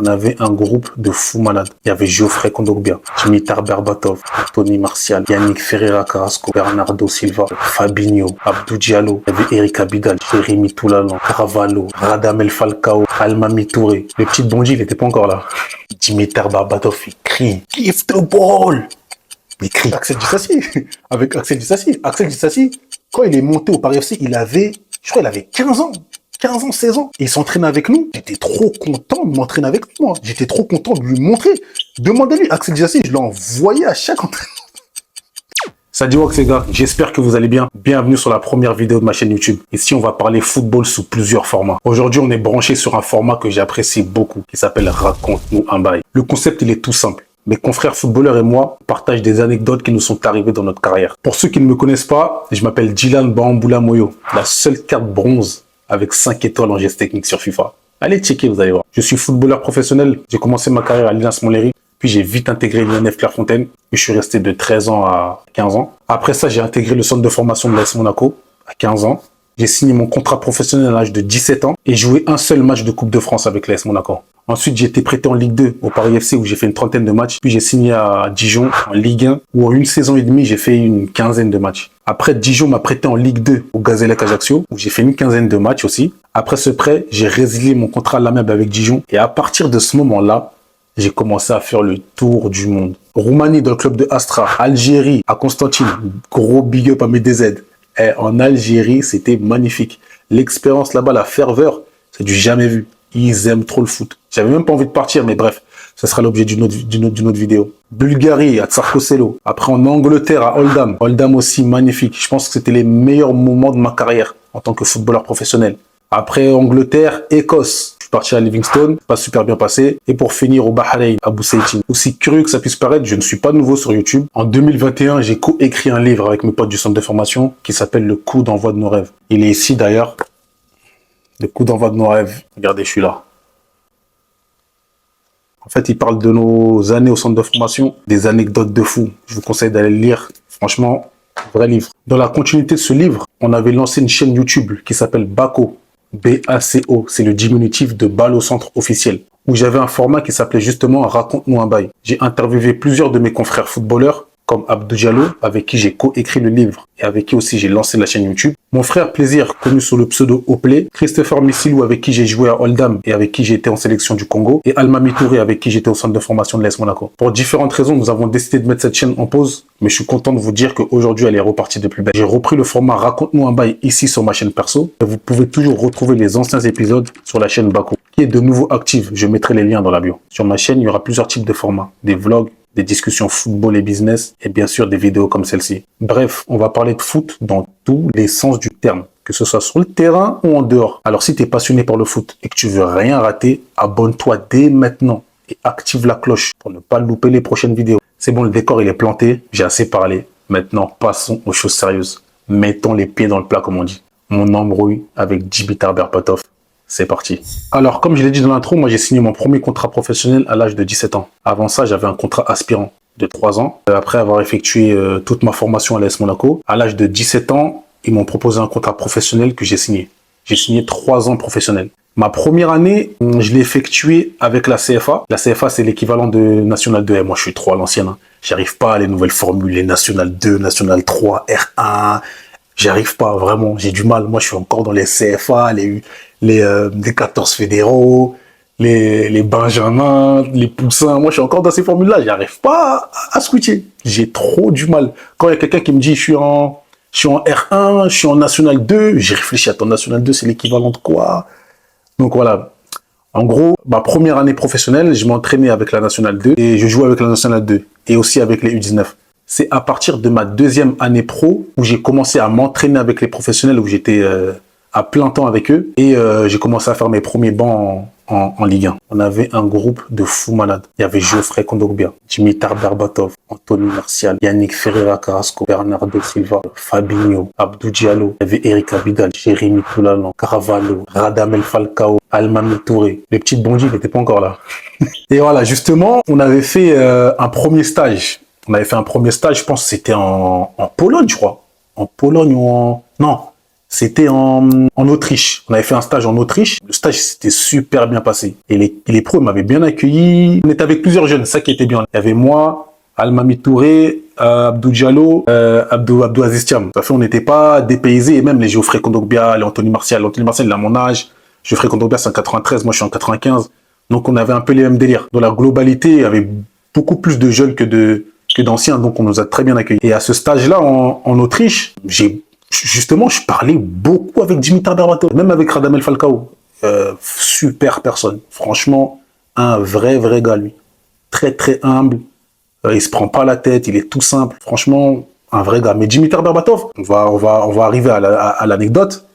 On avait un groupe de fous malades. Il y avait Geoffrey Kondogbia, Dimitar Berbatov, Anthony Martial, Yannick Ferreira Carrasco, Bernardo Silva, Fabinho, Abdou Diallo. Il y avait Eric Abidal, Jérémy Toulalan, Caravallo, Radamel Falcao, Almami Touré. Le petit Bondy, il n'était pas encore là. Dimitar Berbatov, il crie « Give the ball !» Il crie Axel Dissassi. Avec Axel Dissassi. Axel Dissassi, quand il est monté au Paris FC, je crois qu'il avait 15 ans. 15 ans, 16 ans. Et il s'entraîne avec nous. J'étais trop content de m'entraîner avec moi. J'étais trop content de lui montrer. Demandez-lui, Axel Dissassi, je l'ai envoyé à chaque entraînement. Salut les gars, j'espère que vous allez bien. Bienvenue sur la première vidéo de ma chaîne YouTube. Ici, on va parler football sous plusieurs formats. Aujourd'hui, on est branché sur un format que j'apprécie beaucoup, qui s'appelle Raconte-nous un bail. Le concept, il est tout simple. Mes confrères footballeurs et moi partagent des anecdotes qui nous sont arrivées dans notre carrière. Pour ceux qui ne me connaissent pas, je m'appelle Dylan Bamboula Moyo, la seule carte bronze avec 5 étoiles en geste technique sur FIFA. Allez checker, vous allez voir. Je suis footballeur professionnel. J'ai commencé ma carrière à l'Inas Montlhéry. Puis j'ai vite intégré l'INF Clairefontaine. Puis je suis resté de 13 ans à 15 ans. Après ça, j'ai intégré le centre de formation de l'AS Monaco à 15 ans. J'ai signé mon contrat professionnel à l'âge de 17 ans et joué un seul match de Coupe de France avec l'AS Monaco. Ensuite, j'ai été prêté en Ligue 2 au Paris FC où j'ai fait une trentaine de matchs. Puis j'ai signé à Dijon en Ligue 1 où en une saison et demie, j'ai fait une quinzaine de matchs. Après, Dijon m'a prêté en Ligue 2 au Gazélec Ajaccio où j'ai fait une quinzaine de matchs aussi. Après ce prêt, j'ai résilié mon contrat à l'amiable avec Dijon. Et à partir de ce moment-là, j'ai commencé à faire le tour du monde. Roumanie dans le club de Astra, Algérie à Constantine, gros big up à mes DZ. Et en Algérie, c'était magnifique. L'expérience là-bas, la ferveur, c'est du jamais vu. Ils aiment trop le foot. J'avais même pas envie de partir, mais bref, ce sera l'objet d'une autre vidéo. Bulgarie, à Tsarkosello. Après, en Angleterre, à Oldham. Oldham aussi, magnifique. Je pense que c'était les meilleurs moments de ma carrière en tant que footballeur professionnel. Après, Angleterre, Écosse. Je suis parti à Livingstone, pas super bien passé. Et pour finir, au Bahreïn, à Boussaïtine. Aussi curieux que ça puisse paraître, je ne suis pas nouveau sur YouTube. En 2021, j'ai co-écrit un livre avec mes potes du centre de formation qui s'appelle Le coup d'envoi de nos rêves. Il est ici d'ailleurs. Le coup d'envoi de nos rêves. Regardez, je suis là. En fait, il parle de nos années au centre de formation, des anecdotes de fou. Je vous conseille d'aller le lire. Franchement, vrai livre. Dans la continuité de ce livre, on avait lancé une chaîne YouTube qui s'appelle Baco. B-A-C-O. C'est le diminutif de Balle au centre officiel. Où j'avais un format qui s'appelait justement Raconte-nous un bail. J'ai interviewé plusieurs de mes confrères footballeurs, comme Abdou Diallo, avec qui j'ai co-écrit le livre et avec qui aussi j'ai lancé la chaîne YouTube. Mon frère Plaisir, connu sous le pseudo Oplay, Christopher Missilou, avec qui j'ai joué à Oldham et avec qui j'ai été en sélection du Congo, et Almami Touré, avec qui j'étais au centre de formation de l'AS Monaco. Pour différentes raisons, nous avons décidé de mettre cette chaîne en pause, mais je suis content de vous dire qu'aujourd'hui, elle est repartie de plus belle. J'ai repris le format Raconte-nous un bail ici sur ma chaîne perso, et vous pouvez toujours retrouver les anciens épisodes sur la chaîne Baco, qui est de nouveau active. Je mettrai les liens dans la bio. Sur ma chaîne, il y aura plusieurs types de formats, des vlogs, des discussions football et business, et bien sûr des vidéos comme celle-ci. Bref, on va parler de foot dans tous les sens du terme, que ce soit sur le terrain ou en dehors. Alors si tu es passionné par le foot et que tu veux rien rater, abonne-toi dès maintenant et active la cloche pour ne pas louper les prochaines vidéos. C'est bon, le décor il est planté, j'ai assez parlé. Maintenant, passons aux choses sérieuses. Mettons les pieds dans le plat comme on dit. Mon embrouille avec Dimitar Berbatov. C'est parti. Alors, comme je l'ai dit dans l'intro, moi j'ai signé mon premier contrat professionnel à l'âge de 17 ans. Avant ça, j'avais un contrat aspirant de 3 ans. Après avoir effectué toute ma formation à l'AS Monaco, à l'âge de 17 ans, ils m'ont proposé un contrat professionnel que j'ai signé. J'ai signé 3 ans professionnels. Ma première année, je l'ai effectué avec la CFA. La CFA, c'est l'équivalent de National 2. Et moi, je suis trop à l'ancienne. Hein. J'arrive pas à les nouvelles formules, les National 2, National 3, R1. J'arrive pas, vraiment, j'ai du mal. Moi, je suis encore dans les CFA, les 14 fédéraux, les Benjamins, les Poussins. Moi, je suis encore dans ces formules-là. J'arrive pas à switcher. J'ai trop du mal. Quand il y a quelqu'un qui me dit, je suis en R1, je suis en National 2, j'ai réfléchi à ton National 2, c'est l'équivalent de quoi? Donc voilà. En gros, ma première année professionnelle, je m'entraînais avec la National 2 et je jouais avec la National 2 et aussi avec les U19. C'est à partir de ma deuxième année pro où j'ai commencé à m'entraîner avec les professionnels, où j'étais à plein temps avec eux. Et j'ai commencé à faire mes premiers bancs en Ligue 1. On avait un groupe de fous malades. Il y avait Geoffrey Kondogbia, Dimitar Berbatov, Anthony Martial, Yannick Ferreira Carrasco, Bernardo Silva, Fabinho, Abdou Diallo. Il y avait Eric Abidal, Jérémy Toulalan, Caravallo, Radamel Falcao, Almami Touré. Le petit Bondy, il n'était pas encore là. Et voilà, justement, on avait fait un premier stage. Je pense que c'était en Pologne, je crois. En Pologne ou en... Non, C'était en Autriche. On avait fait un stage en Autriche. Le stage s'était super bien passé. Et les pros m'avaient bien accueilli. On était avec plusieurs jeunes, ça qui était bien. Il y avait moi, Almami Touré, Abdou Diallo, Abdou Aziz Thiam. Ça fait, on n'était pas dépaysés. Et même les Geoffrey Kondogbia, les Anthony Martial. Anthony Martial, il a mon âge. Geoffrey Kondogbia, c'est en 93. Moi, je suis en 95. Donc, on avait un peu les mêmes délires. Dans la globalité, il y avait beaucoup plus de jeunes que d'anciens. Donc, on nous a très bien accueillis. Et à ce stage-là, en Autriche, justement, je parlais beaucoup avec Dimitar Berbatov, même avec Radamel Falcao. Super personne. Franchement, un vrai gars, lui. Très, très humble. Il se prend pas la tête, il est tout simple. Franchement, un vrai gars. Mais Dimitar Berbatov, on va arriver à l'anecdote.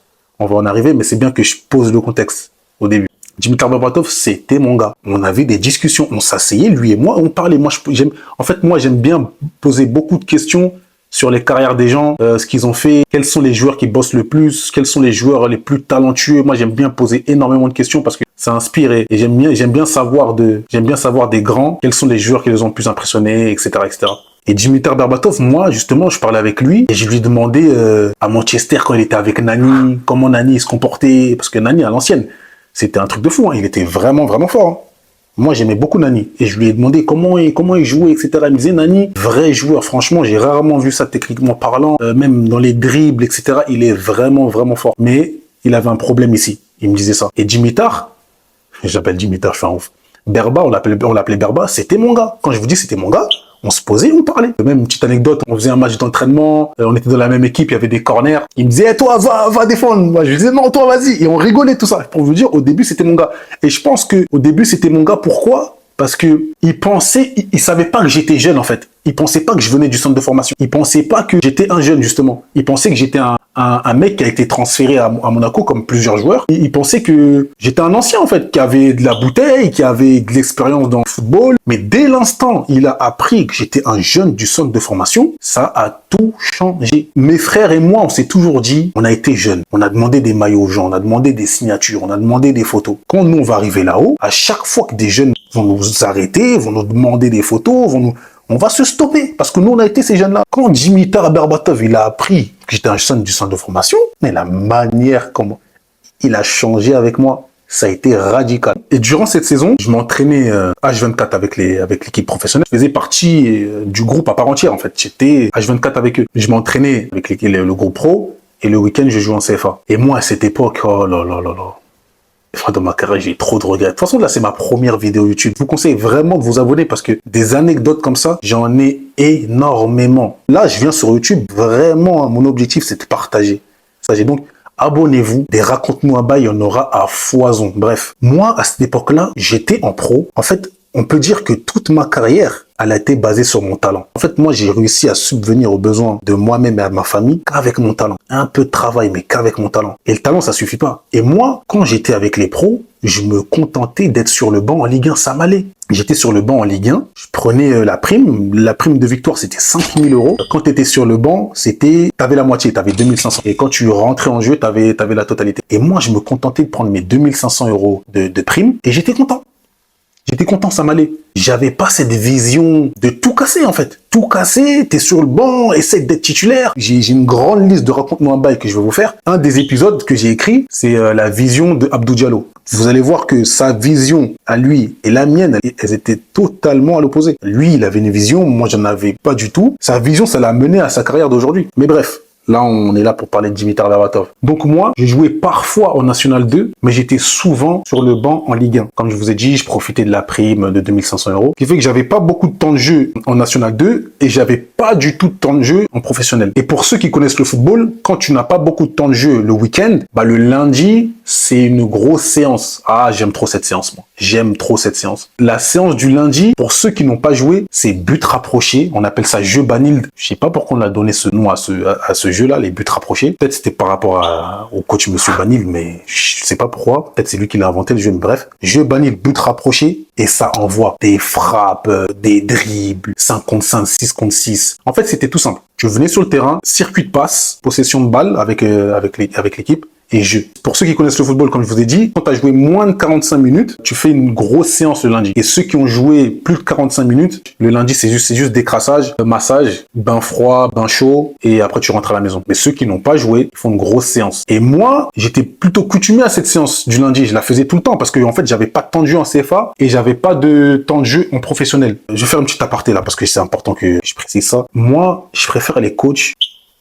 On va en arriver, mais c'est bien que je pose le contexte au début. Dimitar Berbatov, c'était mon gars. On avait des discussions, on s'asseyait, lui et moi, on parlait. Moi, j'aime bien poser beaucoup de questions sur les carrières des gens, ce qu'ils ont fait, quels sont les joueurs qui bossent le plus, quels sont les joueurs les plus talentueux. Moi, j'aime bien poser énormément de questions parce que ça inspire et j'aime bien savoir des grands, quels sont les joueurs qui les ont le plus impressionnés, etc., etc. Et Dimitar Berbatov, moi, justement, je parlais avec lui et je lui demandais à Manchester, quand il était avec Nani, comment Nani se comportait, parce que Nani, à l'ancienne, c'était un truc de fou, hein. Il était vraiment fort, hein. Moi, j'aimais beaucoup Nani. Et je lui ai demandé comment il jouait, etc. Il me disait, Nani, vrai joueur. Franchement, j'ai rarement vu ça techniquement parlant. Même dans les dribbles, etc. Il est vraiment fort. Mais il avait un problème ici. Il me disait ça. Et Dimitar, j'appelle Dimitar, je suis un ouf. Berba, on l'appelait Berba, c'était mon gars. Quand je vous dis c'était mon gars, on se posait, on parlait. Même une petite anecdote, on faisait un match d'entraînement, on était dans la même équipe, il y avait des corners. Il me disait, hey, toi, va défendre. Moi, je lui disais, non, toi, vas-y. Et on rigolait, tout ça. Pour vous dire, au début, c'était mon gars. Et je pense que au début, c'était mon gars. Pourquoi? Parce que il savait pas que j'étais jeune, en fait. Il pensait pas que je venais du centre de formation. Il pensait pas que j'étais un jeune, justement. Il pensait que j'étais un mec qui a été transféré à Monaco, comme plusieurs joueurs. Il pensait que j'étais un ancien, en fait, qui avait de la bouteille, qui avait de l'expérience dans le football. Mais dès l'instant, il a appris que j'étais un jeune du centre de formation, ça a tout changé. Mes frères et moi, on s'est toujours dit, on a été jeunes. On a demandé des maillots aux gens, on a demandé des signatures, on a demandé des photos. Quand nous, on va arriver là-haut, à chaque fois que des jeunes vont nous arrêter, vont nous demander des photos, on va se stopper, parce que nous, on a été ces jeunes-là. Quand Dimitar Berbatov, il a appris que j'étais un jeune du centre de formation, mais la manière comment il a changé avec moi, ça a été radical. Et durant cette saison, je m'entraînais H24 avec l'équipe professionnelle. Je faisais partie du groupe à part entière, en fait. J'étais H24 avec eux. Je m'entraînais avec le groupe pro, et le week-end, je jouais en CFA. Et moi, à cette époque, oh là là là là. Dans ma carrière, j'ai trop de regrets. De toute façon, là, c'est ma première vidéo YouTube. Je vous conseille vraiment de vous abonner parce que des anecdotes comme ça, j'en ai énormément. Là, je viens sur YouTube. Vraiment, mon objectif, c'est de partager. Donc, abonnez-vous. Des raconte-nous un bail, il y en aura à foison. Bref, moi, à cette époque-là, j'étais en pro. En fait, on peut dire que toute ma carrière, elle a été basée sur mon talent. En fait, moi, j'ai réussi à subvenir aux besoins de moi-même et à ma famille qu'avec mon talent. Un peu de travail, mais qu'avec mon talent. Et le talent, ça suffit pas. Et moi, quand j'étais avec les pros, je me contentais d'être sur le banc en Ligue 1, ça m'allait. J'étais sur le banc en Ligue 1, je prenais la prime de victoire, c'était 5 000 €. Quand tu étais sur le banc, t'avais la moitié, t'avais 2500. Et quand tu rentrais en jeu, t'avais la totalité. Et moi, je me contentais de prendre mes 2500 € de prime et j'étais content. J'étais content, ça m'allait. J'avais pas cette vision de tout casser, en fait. Tout casser, t'es sur le banc, essaie d'être titulaire. J'ai une grande liste de raconte-moi un bail que je vais vous faire. Un des épisodes que j'ai écrit, c'est la vision de Abdou Diallo. Vous allez voir que sa vision à lui et la mienne, elles étaient totalement à l'opposé. Lui, il avait une vision, moi, j'en avais pas du tout. Sa vision, ça l'a mené à sa carrière d'aujourd'hui. Mais bref. Là, on est là pour parler de Dimitar Berbatov. Donc moi, j'ai joué parfois en National 2, mais j'étais souvent sur le banc en Ligue 1. Comme je vous ai dit, je profitais de la prime de 2500 €, ce qui fait que j'avais pas beaucoup de temps de jeu en National 2 et j'avais pas du tout de temps de jeu en professionnel. Et pour ceux qui connaissent le football, quand tu n'as pas beaucoup de temps de jeu le week-end, le lundi, c'est une grosse séance. Ah, j'aime trop cette séance, moi. J'aime trop cette séance. La séance du lundi, pour ceux qui n'ont pas joué, c'est but rapproché. On appelle ça jeu Banilde. Je sais pas pourquoi on a donné ce nom à ce jeu-là, les buts rapprochés. Peut-être c'était par rapport au coach Monsieur Banilde, mais je sais pas pourquoi. Peut-être c'est lui qui l'a inventé le jeu, mais bref. Jeu Banilde, but rapproché, et ça envoie des frappes, des dribbles, 5 contre 5, 6 contre 6. En fait, c'était tout simple. Tu venais sur le terrain, circuit de passe, possession de balle avec l'équipe, et jeu. Pour ceux qui connaissent le football, comme je vous ai dit, quand tu as joué moins de 45 minutes, tu fais une grosse séance le lundi. Et ceux qui ont joué plus de 45 minutes, le lundi, c'est juste décrassage, massage, bain froid, bain chaud, et après tu rentres à la maison. Mais ceux qui n'ont pas joué, ils font une grosse séance. Et moi, j'étais plutôt coutumé à cette séance du lundi. Je la faisais tout le temps parce que en fait, j'avais pas de temps de jeu en CFA et j'avais pas de temps de jeu en professionnel. Je vais faire une petite aparté là parce que c'est important que je précise ça. Moi, je préfère les coachs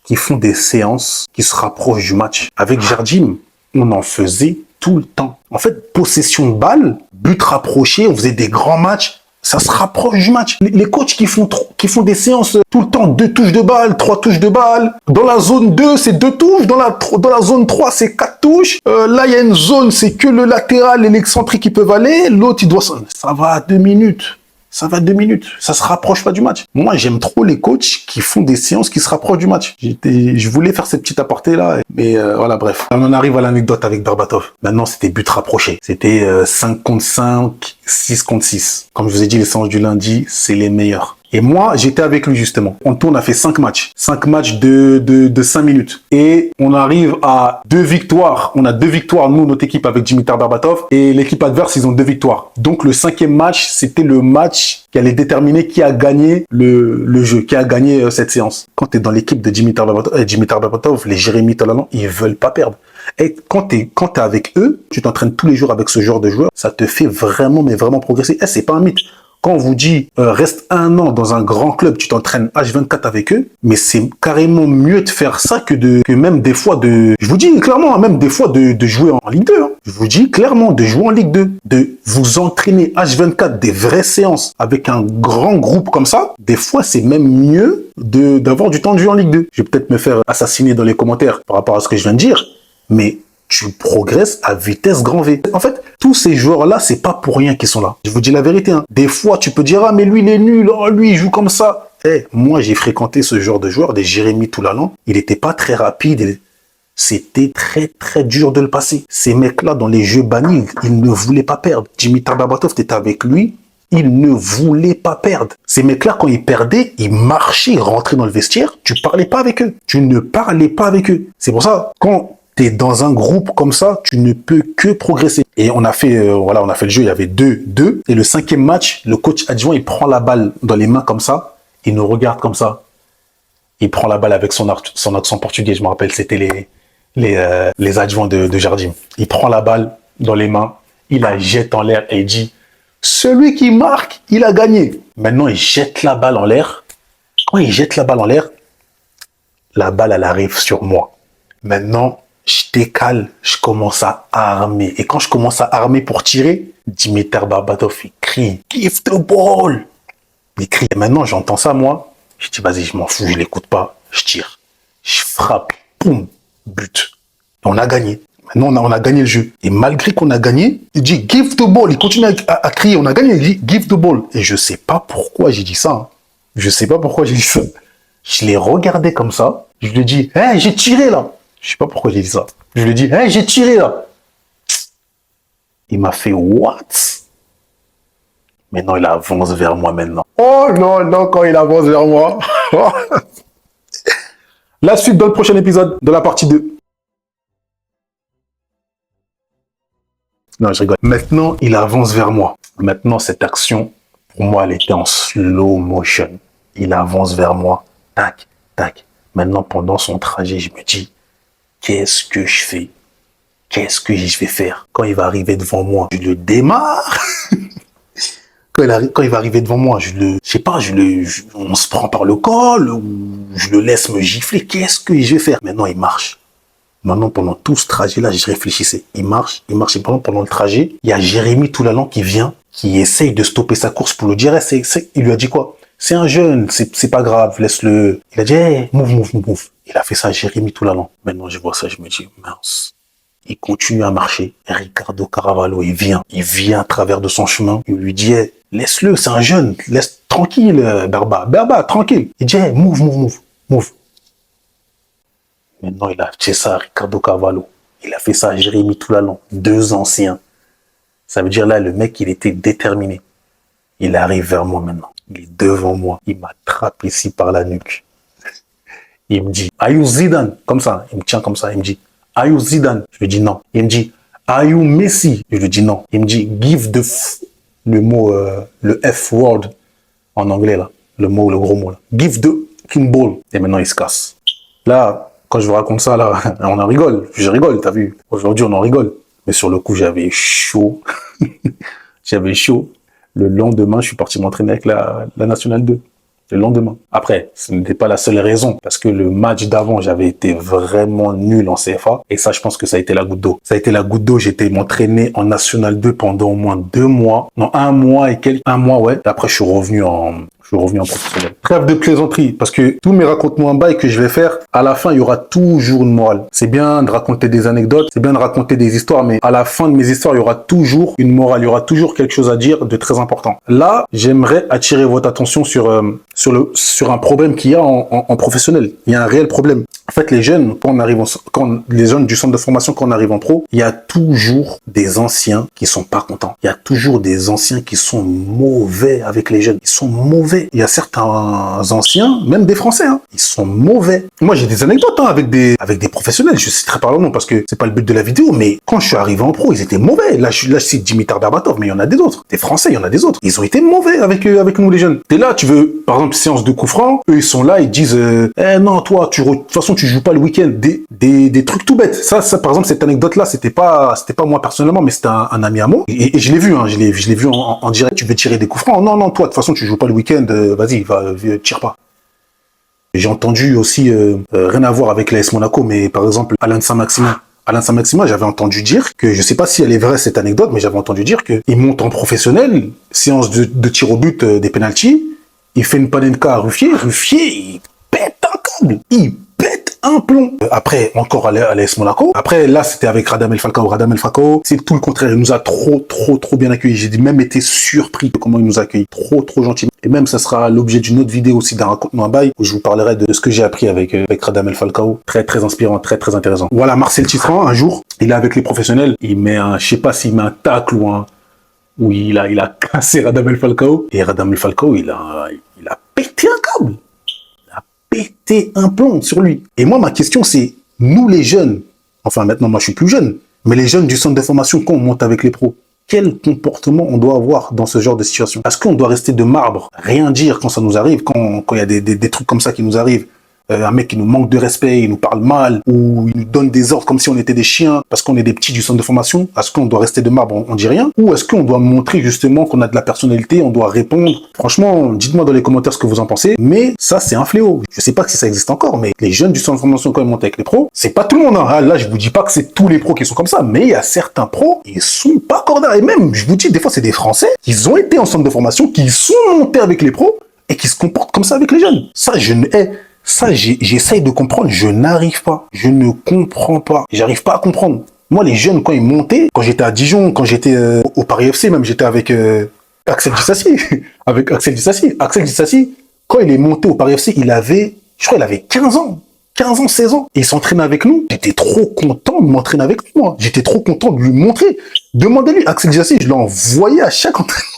qui font des séances qui se rapprochent du match. Avec Jardim, on en faisait tout le temps. En fait, possession de balle, but rapproché, on faisait des grands matchs. Ça se rapproche du match. Les coachs qui font des séances tout le temps, 2 touches de balle, 3 touches de balle. Dans la zone 2, c'est 2 touches. Dans la zone 3, c'est 4 touches. Là, il y a une zone, c'est que le latéral et l'excentrique qui peuvent aller. L'autre, il doit... Ça va à 2 minutes. Ça va 2 minutes. Ça se rapproche pas du match. Moi, j'aime trop les coachs qui font des séances qui se rapprochent du match. Je voulais faire cette petite aparté là, mais voilà, bref. On en arrive à l'anecdote avec Berbatov. Maintenant, c'était but rapproché. C'était 5 contre 5, 6 contre 6. Comme je vous ai dit, les séances du lundi, c'est les meilleurs. Et moi, j'étais avec lui justement. En tout, on a fait 5 matchs. 5 matchs de 5 minutes. Et on arrive à 2 victoires. On a 2 victoires, nous, notre équipe avec Dimitar Berbatov. Et l'équipe adverse, ils ont 2 victoires. Donc le 5e match, c'était le match qui allait déterminer qui a gagné le jeu, qui a gagné cette séance. Quand tu es dans l'équipe de Dimitar Berbatov, les Jérémy Talalan, ils veulent pas perdre. Et quand t'es avec eux, tu t'entraînes tous les jours avec ce genre de joueurs, ça te fait vraiment, mais vraiment progresser. C'est pas un mythe. Quand on vous dit reste 1 an dans un grand club, tu t'entraînes H24 avec eux, mais c'est carrément mieux de faire ça que même des fois je vous dis clairement, même des fois de jouer en Ligue 2. Hein. Je vous dis clairement de jouer en Ligue 2, de vous entraîner H24 des vraies séances avec un grand groupe comme ça. Des fois, c'est même mieux d'avoir du temps de jeu en Ligue 2. Je vais peut-être me faire assassiner dans les commentaires par rapport à ce que je viens de dire, mais tu progresses à vitesse grand V. En fait, tous ces joueurs-là, c'est pas pour rien qu'ils sont là. Je vous dis la vérité. Hein. Des fois, tu peux dire, ah, mais lui, il est nul. Oh, lui, il joue comme ça. Moi, j'ai fréquenté ce genre de joueur, des Jérémy Toulalan. Il n'était pas très rapide. C'était très, très dur de le passer. Ces mecs-là, dans les jeux bannis, ils ne voulaient pas perdre. Dimitar Berbatov, t'étais avec lui. Il ne voulait pas perdre. Ces mecs-là, quand ils perdaient, ils marchaient, ils rentraient dans le vestiaire. Tu parlais pas avec eux. Tu ne parlais pas avec eux. C'est pour ça, quand t'es dans un groupe comme ça, tu ne peux que progresser. Et on a fait, on a fait le jeu, il y avait 2-2. Et le 5e match, le coach adjoint, il prend la balle dans les mains comme ça, il nous regarde comme ça. Il prend la balle avec son accent portugais, je me rappelle, c'était les adjoints de Jardim. Il prend la balle dans les mains, il la jette en l'air et il dit « Celui qui marque, il a gagné ». Maintenant, il jette la balle en l'air. Quand il jette la balle en l'air, la balle, elle arrive sur moi. Maintenant, je décale, je commence à armer. Et quand je commence à armer pour tirer, Dimitar Berbatov, il crie « Give the ball !» Il crie. Et maintenant, j'entends ça, moi. Je dis, vas-y, je m'en fous, je l'écoute pas. Je tire. Je frappe. Boum. But. Et on a gagné. Maintenant, on a gagné le jeu. Et malgré qu'on a gagné, il dit « Give the ball !» Il continue à crier. On a gagné. Il dit « Give the ball !» Et je sais pas pourquoi j'ai dit ça. Hein. Je sais pas pourquoi j'ai dit ça. Je l'ai regardé comme ça. Je lui ai dit « Hey, j'ai tiré là !» Je sais pas pourquoi j'ai dit ça. Je lui ai dit, hey, j'ai tiré là. Il m'a fait, what? Maintenant, il avance vers moi maintenant. Oh non, non, quand il avance vers moi. La suite dans le prochain épisode de la partie 2. Non, je rigole. Maintenant, il avance vers moi. Maintenant, cette action, pour moi, elle était en slow motion. Il avance vers moi. Tac, tac. Maintenant, pendant son trajet, je me dis, qu'est-ce que je fais? Qu'est-ce que je vais faire? Quand il va arriver devant moi, je le démarre. Quand il va arriver devant moi, on se prend par le col, ou je le laisse me gifler. Qu'est-ce que je vais faire? Maintenant, il marche. Maintenant, pendant tout ce trajet-là, je réfléchissais. Il marche. Et pendant le trajet, il y a Jérémy Toulalan qui vient, qui essaye de stopper sa course pour le dire. Il lui a dit quoi? C'est un jeune, c'est pas grave, laisse-le. Il a dit, hey, move. Il a fait ça à Jérémy Toulalan. Maintenant, je vois ça, je me dis, mince. Il continue à marcher. Et Ricardo Caravalho, il vient à travers de son chemin. Il lui dit, hey, laisse-le, c'est un jeune, laisse tranquille, Berba, tranquille. Il dit, hey, move. Maintenant, il a fait ça à Ricardo Caravalho. Il a fait ça à Jérémy Toulalan, 2 anciens. Ça veut dire là, le mec, il était déterminé. Il arrive vers moi maintenant. Il est devant moi. Il m'attrape ici par la nuque. Il me dit, Ayou Zidane, comme ça. Il me tient comme ça. Il me dit, Are you Zidane? Je lui dis non. Il me dit, are you Messi? Je lui dis non. Il me dit, give the le mot, le F word en anglais là. Le gros mot là. Give the king ball. Et maintenant il se casse. Là, quand je vous raconte ça là, on en rigole. Je rigole, t'as vu? Aujourd'hui on en rigole. Mais sur le coup j'avais chaud. J'avais chaud. Le lendemain, je suis parti m'entraîner avec la Nationale 2. Le lendemain. Après, ce n'était pas la seule raison, parce que le match d'avant, j'avais été vraiment nul en CFA, et ça, je pense que ça a été la goutte d'eau. Ça a été la goutte d'eau, j'étais m'entraîner en National 2 pendant au moins 2 mois, non, 1 mois et quelques, 1 mois, ouais. Après, je suis revenu en professionnel. Trêve de plaisanterie, parce que tous mes raconte-moi un bail que je vais faire, à la fin, il y aura toujours une morale. C'est bien de raconter des anecdotes, c'est bien de raconter des histoires, mais à la fin de mes histoires, il y aura toujours une morale, il y aura toujours quelque chose à dire de très important. Là, j'aimerais attirer votre attention sur un problème qu'il y a en professionnel. Il y a un réel problème. En fait, les jeunes, les jeunes du centre de formation, quand on arrive en pro, il y a toujours des anciens qui sont pas contents. Il y a toujours des anciens qui sont mauvais avec les jeunes. Ils sont mauvais. Il y a certains anciens, même des Français, hein, ils sont mauvais. Moi, j'ai des anecdotes avec des professionnels. Je citerai pas leur nom parce que c'est pas le but de la vidéo, mais quand je suis arrivé en pro, ils étaient mauvais. Là, je cite Dimitar Berbatov, mais il y en a des autres. Des Français, il y en a des autres. Ils ont été mauvais avec nous, les jeunes. T'es là, tu veux, par exemple, séance de coups francs, eux, ils sont là, ils disent, non, toi, de toute façon, tu joues pas le week-end. Des trucs tout bêtes. Ça, par exemple, cette anecdote-là, c'était pas moi personnellement, mais c'était un ami à moi. Et je l'ai vu, hein, je l'ai vu en direct. Tu veux tirer des coups francs? Non, toi, de toute façon, tu joues pas le week-end. Vas-y, tire pas. J'ai entendu aussi, rien à voir avec l'AS Monaco, mais par exemple, Alain Saint-Maximin, j'avais entendu dire que, je sais pas si elle est vraie cette anecdote, mais j'avais entendu dire qu'il monte en professionnel, séance de tir au but des pénaltys, il fait une panenka à Ruffier, il pète un câble, il pète un plomb. Après, encore à l'AS Monaco. Après, là, c'était avec Radamel Falcao. Radamel Falcao, c'est tout le contraire. Il nous a trop bien accueillis. J'ai même été surpris de comment il nous a accueillis. Trop gentil. Et même, ça sera l'objet d'une autre vidéo aussi d'un raconte-moi un bail où je vous parlerai de ce que j'ai appris avec Radamel Falcao. Très inspirant, très intéressant. Voilà, Marcel Tisserand, un jour, il est avec les professionnels. Il met je sais pas s'il met un tacle ou il a cassé Radamel Falcao. Et Radamel Falcao, il a pété un câble. Péter un plomb sur lui. Et moi, ma question, c'est, nous les jeunes, enfin maintenant, moi je suis plus jeune, mais les jeunes du centre de formation, quand on monte avec les pros, quel comportement on doit avoir dans ce genre de situation? Est-ce qu'on doit rester de marbre, rien dire quand ça nous arrive, quand il y a des trucs comme ça qui nous arrivent? Un mec qui nous manque de respect, il nous parle mal, ou il nous donne des ordres comme si on était des chiens, parce qu'on est des petits du centre de formation. Est-ce qu'on doit rester de marbre, on dit rien? Ou est-ce qu'on doit montrer justement qu'on a de la personnalité, on doit répondre? Franchement, dites-moi dans les commentaires ce que vous en pensez, mais ça c'est un fléau. Je sais pas si ça existe encore, mais les jeunes du centre de formation quand ils montent avec les pros, c'est pas tout le monde, hein. Là je vous dis pas que c'est tous les pros qui sont comme ça, mais il y a certains pros, ils sont pas cordaires. Et même, je vous dis, des fois c'est des Français, qui ont été en centre de formation, qui sont montés avec les pros, et qui se comportent comme ça avec les jeunes. Ça, j'essaye de comprendre, je n'arrive pas. Je ne comprends pas. J'arrive pas à comprendre. Moi, les jeunes, quand ils montaient, quand j'étais à Dijon, quand j'étais au Paris FC, même j'étais avec Axel Dissassi. Avec Axel Dissassi. Axel Dissassi, quand il est monté au Paris FC, je crois qu'il avait 15 ans. 15 ans, 16 ans. Et il s'entraînait avec nous. J'étais trop content de m'entraîner avec lui, moi. J'étais trop content de lui montrer. Demandez-lui, Axel Dissassi, je l'ai envoyé à chaque entraînement.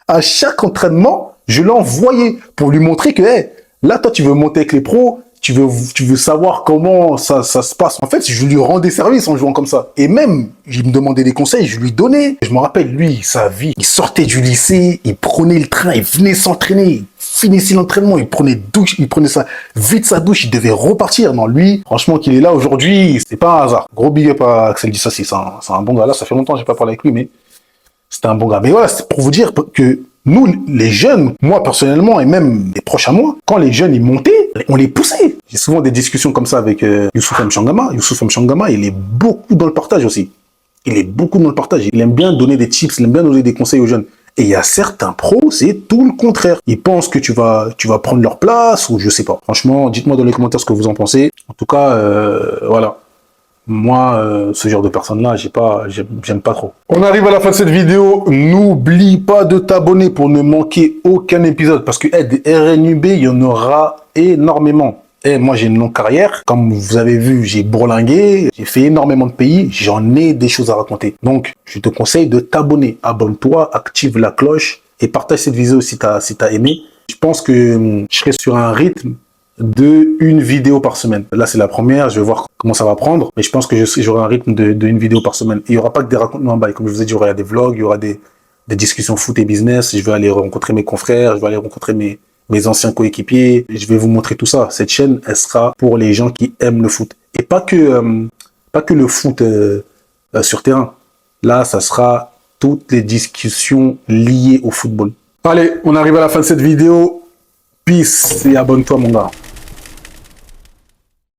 À chaque entraînement, je l'ai envoyé pour lui montrer que, hey, là, toi, tu veux monter avec les pros, tu veux savoir comment ça se passe. En fait, je lui rendais service en jouant comme ça. Et même, il me demandait des conseils, je lui donnais. Je me rappelle, lui, sa vie, il sortait du lycée, il prenait le train, il venait s'entraîner, il finissait l'entraînement, il prenait douche, il prenait vite sa douche, il devait repartir. Non, lui, franchement, qu'il est là aujourd'hui, c'est pas un hasard. Gros big up à Axel Dissassi, c'est un bon gars. Là, ça fait longtemps que j'ai pas parlé avec lui, mais c'était un bon gars. Mais voilà, c'est pour vous dire que nous, les jeunes, moi personnellement, et même les proches à moi, quand les jeunes ils montaient, on les poussait. J'ai souvent des discussions comme ça avec Youssouf Mchangama. Youssouf Mchangama, il est beaucoup dans le partage aussi. Il est beaucoup dans le partage. Il aime bien donner des tips, il aime bien donner des conseils aux jeunes. Et il y a certains pros, c'est tout le contraire. Ils pensent que tu vas prendre leur place ou je sais pas. Franchement, dites-moi dans les commentaires ce que vous en pensez. En tout cas, voilà. Moi, ce genre de personnes-là, j'aime pas trop. On arrive à la fin de cette vidéo. N'oublie pas de t'abonner pour ne manquer aucun épisode. Parce que des RNUB, il y en aura énormément. Et moi, j'ai une longue carrière. Comme vous avez vu, j'ai bourlingué. J'ai fait énormément de pays. J'en ai des choses à raconter. Donc, je te conseille de t'abonner. Abonne-toi, active la cloche et partage cette vidéo si t'as aimé. Je pense que je serai sur un rythme une vidéo par semaine. Là, c'est la première. Je vais voir comment ça va prendre. Mais je pense que j'aurai un rythme de une vidéo par semaine. Et il n'y aura pas que des racontements en bail. Comme je vous ai dit, il y aura des vlogs, il y aura des discussions foot et business. Je vais aller rencontrer mes confrères. Je vais aller rencontrer mes anciens coéquipiers. Je vais vous montrer tout ça. Cette chaîne, elle sera pour les gens qui aiment le foot. Et pas que le foot sur terrain. Là, ça sera toutes les discussions liées au football. Allez, on arrive à la fin de cette vidéo. Peace et abonne-toi, mon gars.